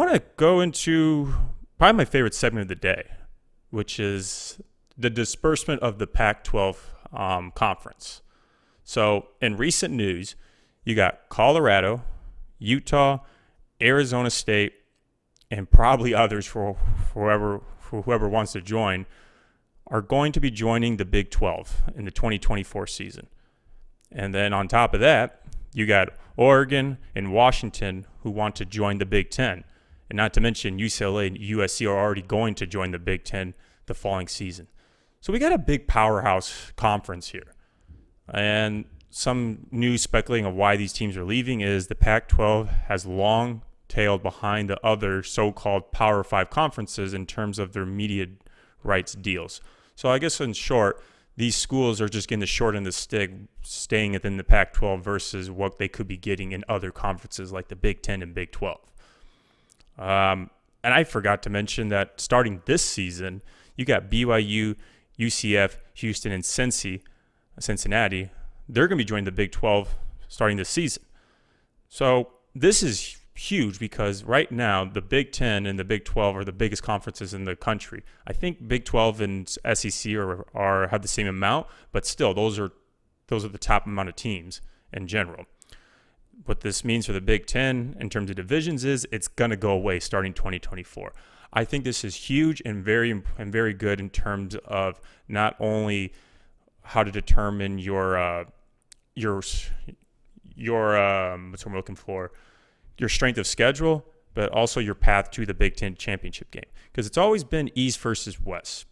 want to go into probably my favorite segment of the day, which is the disbursement of the Pac-12 Conference. So in recent news, you got Colorado, Utah, Arizona State, and probably others for whoever wants to join are going to be joining the Big 12 in the 2024 season. And then on top of that, you got Oregon and Washington who want to join the Big 10. And not to mention UCLA and USC are already going to join the Big 10 the following season. So we got a big powerhouse conference here. And some news speculating of why these teams are leaving is the Pac-12 has long tailed behind the other so-called Power 5 conferences in terms of their media rights deals. So I guess in short, these schools are just getting the short end of the stick, staying within the Pac-12 versus what they could be getting in other conferences like the Big 10 and Big 12. And I forgot to mention that starting this season, you got BYU, UCF, Houston, and Cincinnati. They're going to be joining the Big 12 starting this season. So this is huge because right now the Big 10 and the Big 12 are the biggest conferences in the country. I think Big 12 and SEC are have the same amount, but still those are the top amount of teams in general. What this means for the Big 10 in terms of divisions is it's going to go away starting 2024. I think this is huge and very good in terms of not only how to determine your what's what I'm looking for, your strength of schedule, but also your path to the Big Ten championship game. Because it's always been East versus West.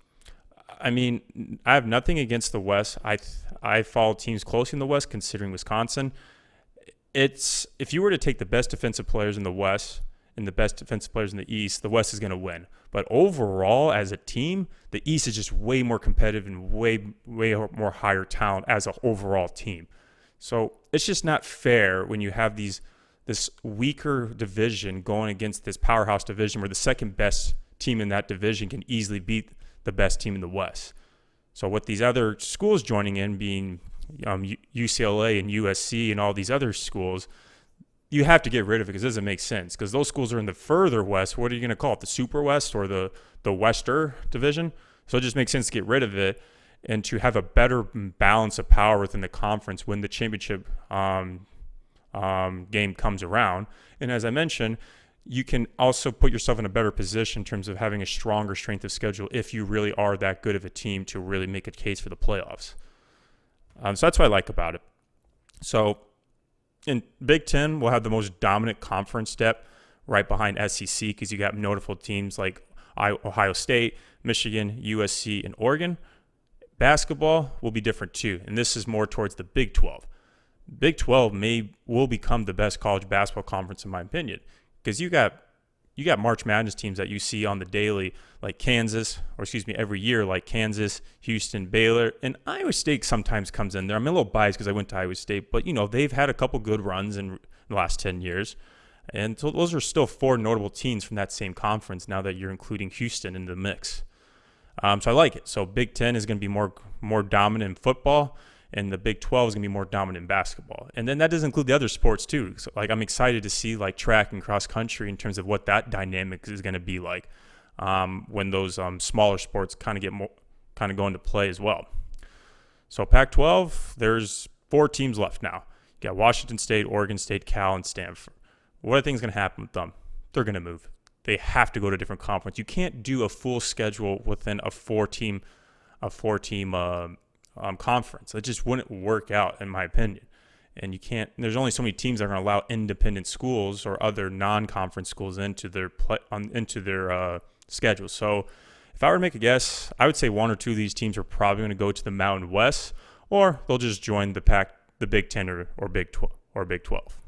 I mean, I have nothing against the West. I follow teams closely in the West, considering Wisconsin. If you were to take the best defensive players in the West and the best defensive players in the East, the West is going to win. But overall, as a team, the East is just way more competitive and way more higher talent as an overall team. So it's just not fair when you have this weaker division going against this powerhouse division where the second best team in that division can easily beat the best team in the West. So with these other schools joining in, being UCLA and USC and all these other schools, you have to get rid of it because it doesn't make sense. Because those schools are in the further West. What are you going to call it? The Super West or the Wester division? So it just makes sense to get rid of it and to have a better balance of power within the conference when the championship game comes around. And as I mentioned, you can also put yourself in a better position in terms of having a stronger strength of schedule if you really are that good of a team to really make a case for the playoffs. So that's what I like about it. So in Big Ten, we'll have the most dominant conference depth right behind SEC because you got notable teams like Ohio State, Michigan, USC, and Oregon. Basketball will be different too, and this is more towards the Big 12. Big 12 will become the best college basketball conference in my opinion because you got March Madness teams that you see on the daily like every year like Kansas, Houston, Baylor, and Iowa State sometimes comes in there. I'm a little biased because I went to Iowa State, but they've had a couple good runs in the last 10 years. And so those are still four notable teams from that same conference now that you're including Houston in the mix. So I like it. So Big 10 is going to be more dominant in football, and the Big 12 is going to be more dominant in basketball. And then that does include the other sports too. So I'm excited to see like track and cross country in terms of what that dynamic is going to be like when those smaller sports kind of go into play as well. So Pac-12, there's 4 teams left now. You got Washington State, Oregon State, Cal, and Stanford. What do I think is going to happen with them? They're going to move. They have to go to a different conference. You can't do a full schedule within a four-team conference. It just wouldn't work out, in my opinion. And you can't. There's only so many teams that are going to allow independent schools or other non-conference schools into their schedule. So, if I were to make a guess, I would say 1 or 2 of these teams are probably going to go to the Mountain West, or they'll just join the Big 10 or Big 12.